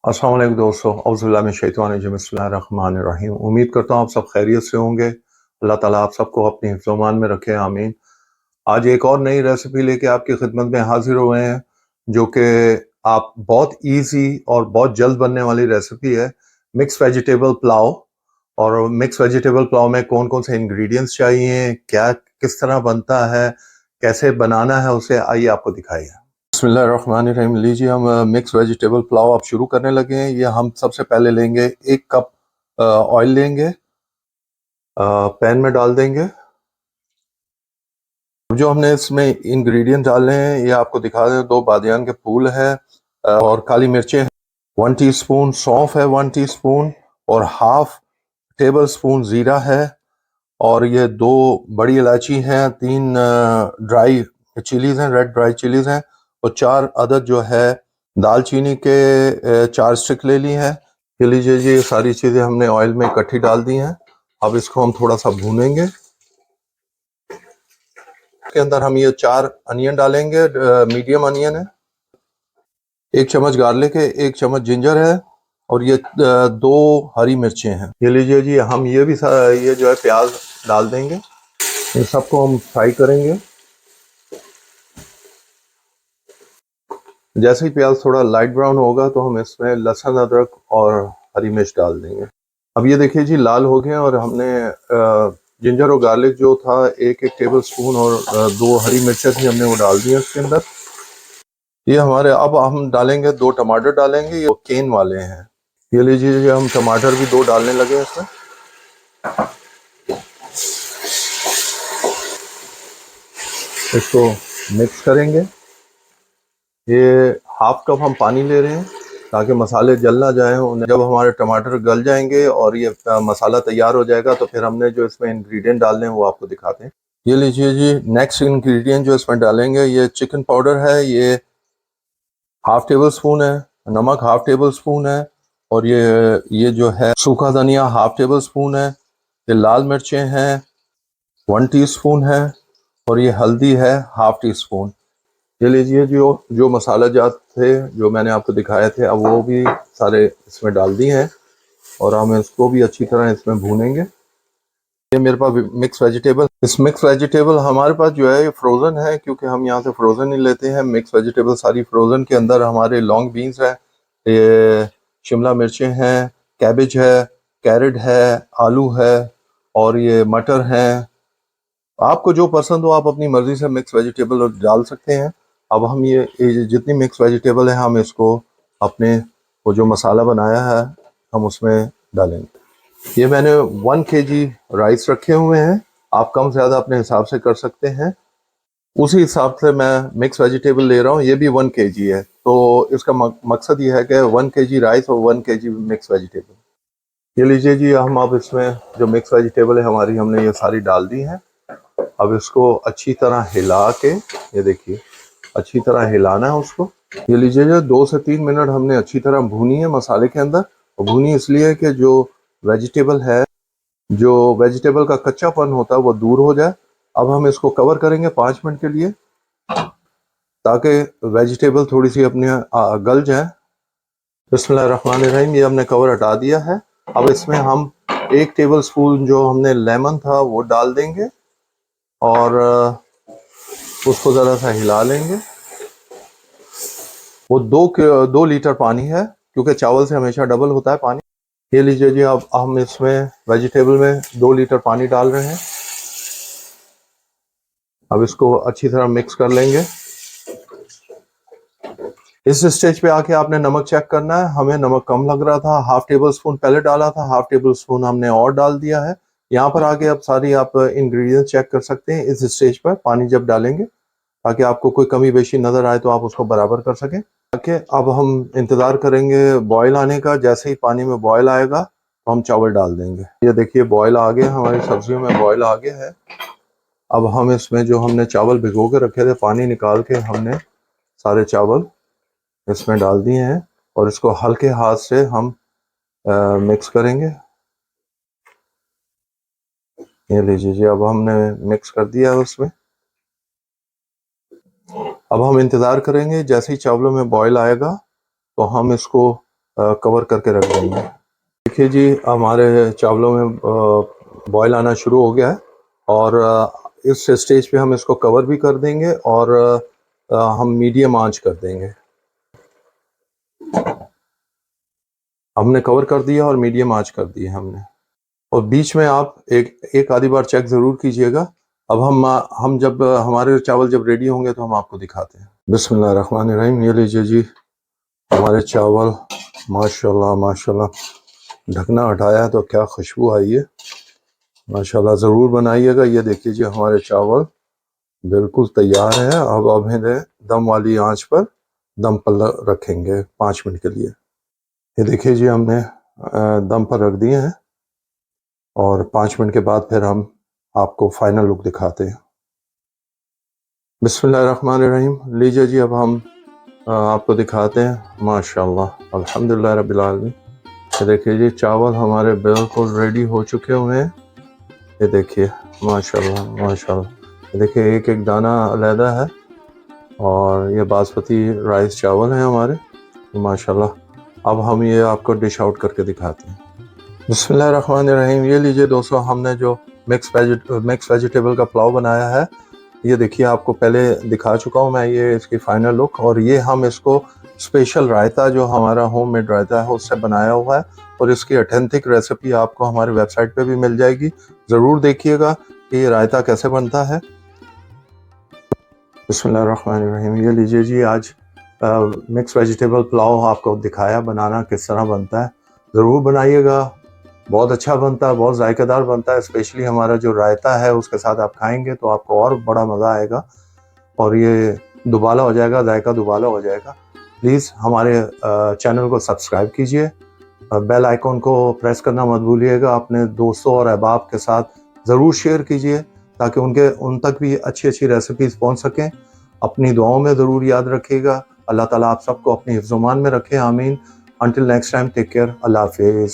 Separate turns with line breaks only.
अस्सलाम वालेकुम दोस्तों, औज़ुबिल्लाहि मिनश्शैतानिर्रजीम, बिस्मिल्लाहिर्रहमानिर्रहीम। उम्मीद करता हूँ आप सब खैरियत से होंगे। अल्लाह ताला आप सबको अपनी हिफ्ज़-ओ-अमान में रखे, आमीन। आज एक और नई रेसिपी लेके आपकी खिदमत में हाजिर हुए हैं, जो कि आप बहुत ईज़ी और बहुत जल्द बनने वाली रेसिपी है, मिक्स वेजिटेबल पुलाव। और मिक्स वेजिटेबल पुलाव में कौन-कौन से इंग्रेडिएंट्स चाहिए, क्या किस तरह बनता है, कैसे बनाना है उसे, आइए आपको दिखाइए। बिस्मिल्लाहिर्रहमानिर्रहीम। लीजिए हम मिक्स वेजिटेबल पुलाव आप शुरू करने लगे हैं। ये हम सबसे पहले लेंगे 1 कप ऑयल लेंगे, पैन में डाल देंगे। जो हमने इसमें इंग्रेडिएंट डालने हैं ये आपको दिखा दें। 2 बादियान के फूल है और काली मिर्चें, 1 टीस्पून सौंफ है, 1 टीस्पून और हाफ टेबल स्पून जीरा है, और ये 2 बड़ी इलायची हैं, 3 ड्राई चिलीज हैं, रेड ड्राई चिलीज हैं, और 4 अदद जो है दालचीनी के 4 स्टिक ले ली हैं। ये लीजिए जी, ये सारी चीज़ें हमने ऑयल में इकट्ठी डाल दी हैं। अब इसको हम थोड़ा सा भूनेंगे। इसके अंदर हम ये 4 अनियन डालेंगे, मीडियम अनियन है, 1 चम्मच गार्लिक है, 1 चम्मच जिंजर है, और ये 2 हरी मिर्चें हैं। ये लीजिए जी, हम ये भी ये जो है प्याज डाल देंगे। इन सबको हम फ्राई करेंगे। जैसे ही प्याज थोड़ा लाइट ब्राउन होगा तो हम इसमें लहसुन, अदरक और हरी मिर्च डाल देंगे। अब ये देखिए जी, लाल हो गए और हमने जिंजर और गार्लिक जो था 1-1 टेबल स्पून और 2 हरी मिर्चें थी, हमने वो डाल दी इसके अंदर। ये हमारे, अब हम डालेंगे 2 टमाटर डालेंगे, ये केन वाले हैं। ये लीजिए, हम टमाटर भी 2 डालने लगे हैं इसमें। इसको मिक्स करेंगे। ये हाफ कप हम पानी ले रहे हैं ताकि मसाले जल ना जाएं। जब हमारे टमाटर गल जाएंगे और ये मसाला तैयार हो जाएगा तो फिर हमने जो इसमें इंग्रेडिएंट डालने हैं वो आपको दिखाते हैं। ये लीजिए जी, नेक्स्ट इंग्रेडिएंट जो इसमें डालेंगे ये चिकन पाउडर है, ये हाफ टेबल स्पून है, नमक हाफ टेबल स्पून है, और ये जो है सूखा धनिया हाफ टेबल स्पून है, ये लाल मिर्चें हैं 1 टीस्पून है, और ये हल्दी है हाफ टी स्पून। ये लीजिए, जो मसाला जात थे जो मैंने आपको दिखाए थे, अब वो भी सारे इसमें डाल दिए हैं और हम इसको भी अच्छी तरह इसमें भूनेंगे। ये मेरे पास मिक्स वेजिटेबल, इस मिक्स वेजिटेबल हमारे पास जो है ये फ्रोज़न है, क्योंकि हम यहाँ से फ्रोज़न ही लेते हैं। मिक्स वेजिटेबल सारी फ्रोज़न, के अंदर हमारे लॉन्ग बीन्स है, ये शिमला मिर्चें हैं, कैबेज है, कैरेट है, आलू है, और ये मटर हैं। आपको जो पसंद हो आप अपनी मर्जी से मिक्स वेजिटेबल डाल सकते हैं। अब हम ये जितनी मिक्स वेजिटेबल है हम इसको अपने वो जो मसाला बनाया है हम उसमें डालेंगे। ये मैंने 1 केजी राइस रखे हुए हैं, आप कम ज़्यादा अपने हिसाब से कर सकते हैं। उसी हिसाब से मैं मिक्स वेजिटेबल ले रहा हूँ, ये भी 1 केजी है, तो इसका मकसद ये है कि 1 केजी राइस और 1 केजी मिक्स वेजिटेबल। ये लीजिए जी, हम अब इसमें जो मिक्स वेजिटेबल है हमारी, हमने ये सारी डाल दी है। अब इसको अच्छी तरह हिला के, ये देखिए अच्छी तरह हिलाना है उसको। ये लीजिए जो 2 से 3 मिनट हमने अच्छी तरह भूनी है मसाले के अंदर। और भूनी इसलिए कि जो वेजिटेबल है, जो वेजिटेबल का कच्चापन होता है वो दूर हो जाए। अब हम इसको कवर करेंगे 5 मिनट के लिए, ताकि वेजिटेबल थोड़ी सी अपने गल जाए। बिस्मिल्लाहिर्रहमानिर्रहीम। ये हमने कवर हटा दिया है। अब इसमें हम 1 टेबल स्पून जो हमने लेमन था वो डाल देंगे और उसको ज़रा सा हिला लेंगे। वो 2 लीटर पानी है, क्योंकि चावल से हमेशा डबल होता है पानी। ये लीजिए जी, अब हम इसमें वेजिटेबल में 2 लीटर पानी डाल रहे हैं। अब इसको अच्छी तरह मिक्स कर लेंगे। इस स्टेज पे आके आपने नमक चेक करना है। हमें नमक कम लग रहा था, हाफ टेबल स्पून पहले डाला था, हाफ टेबल स्पून हमने और डाल दिया है। यहाँ पर आके अब सारी आप इंग्रेडिएंट्स चेक कर सकते हैं इस स्टेज पर पानी जब डालेंगे, ताकि आपको कोई कमी बेशी नज़र आए तो आप उसको बराबर कर सकें। ओके, अब हम इंतज़ार करेंगे बॉयल आने का। जैसे ही पानी में बॉयल आएगा तो हम चावल डाल देंगे। ये देखिए बॉयल आ गया, हमारी सब्जियों में बॉयल आ गया है। अब हम इसमें जो हमने चावल भिगो के रखे थे, पानी निकाल के हमने सारे चावल इसमें डाल दिए हैं और इसको हल्के हाथ से हम मिक्स करेंगे। ये लीजिए जी, अब हमने मिक्स कर दिया है उसमें। अब हम इंतज़ार करेंगे, जैसे ही चावलों में बॉयल आएगा तो हम इसको कवर करके रख देंगे। देखिए जी, हमारे चावलों में बॉयल आना शुरू हो गया है और इस स्टेज पे हम इसको कवर भी कर देंगे और हम मीडियम आंच कर देंगे। हमने कवर कर दिया और मीडियम आंच कर दी है हमने। और बीच में आप एक आधी बार चेक ज़रूर कीजिएगा। अब हम जब हमारे चावल जब रेडी होंगे तो हम आपको दिखाते हैं। बिस्मिल्लाहिर्रहमानिर्रहीम। ये लीजिए जी हमारे चावल, माशाल्लाह माशाल्लाह। ढकना हटाया तो क्या खुशबू आई है, माशाल्लाह। ज़रूर बनाइएगा। ये देखिए जी हमारे चावल बिल्कुल तैयार है। अब इन्हें दम वाली आंच पर दम पर रखेंगे 5 मिनट के लिए। ये देखिए जी हमने दम पर रख दिए हैं और 5 मिनट के बाद फिर हम आपको फाइनल लुक दिखाते हैं। बिस्मिल्लाहिर्रहमानिर्रहीम। लीजिए जी अब हम आपको दिखाते हैं। माशाल्लाह अल्हम्दुलिल्लाह रब्बिल आलमीन। ये देखिए जी चावल हमारे बिल्कुल रेडी हो चुके हुए हैं। ये देखिए माशाल्लाह माशाल्लाह। ये देखिए एक एक दाना अलहदा है और ये बासमती राइस चावल हैं हमारे, माशाल्लाह। अब हम ये आपको डिश आउट करके दिखाते हैं। बिस्मिल्लाहिर्रहमानिर्रहीम। ये लीजिए दोस्तों हमने जो मिक्स वेजिटेबल का पुलाव बनाया है, ये देखिए आपको पहले दिखा चुका हूँ मैं ये इसकी फाइनल लुक। और ये हम इसको स्पेशल रायता जो हमारा होममेड रायता है उससे बनाया हुआ है और इसकी ऑथेंटिक रेसिपी आपको हमारी वेबसाइट पे भी मिल जाएगी। ज़रूर देखिएगा कि ये रायता कैसे बनता है। बिस्मिल्लाहिर्रहमानिर्रहीम। ये लीजिए जी आज मिक्स वेजिटेबल पुलाव आपको दिखाया बनाना किस तरह बनता है। ज़रूर बनाइएगा, बहुत अच्छा बनता है, बहुत जायकेदार बनता है। स्पेशली हमारा जो रायता है उसके साथ आप खाएंगे तो आपको और बड़ा मज़ा आएगा और ये दुबाला हो जाएगा, जायका दुबाला हो जाएगा। प्लीज़ हमारे चैनल को सब्सक्राइब कीजिए, बेल आइकॉन को प्रेस करना मत भूलिएगा। अपने दोस्तों और अहबाब के साथ ज़रूर शेयर कीजिए ताकि उन तक भी अच्छी अच्छी रेसिपीज़ पहुंच सकें। अपनी दुआओं में ज़रूर याद रखिएगा। अल्लाह ताला आप सबको अपनी हिफ्ज़-ओ-मान में रखे, आमीन। Until next time, take care, अल्लाह हाफिज़।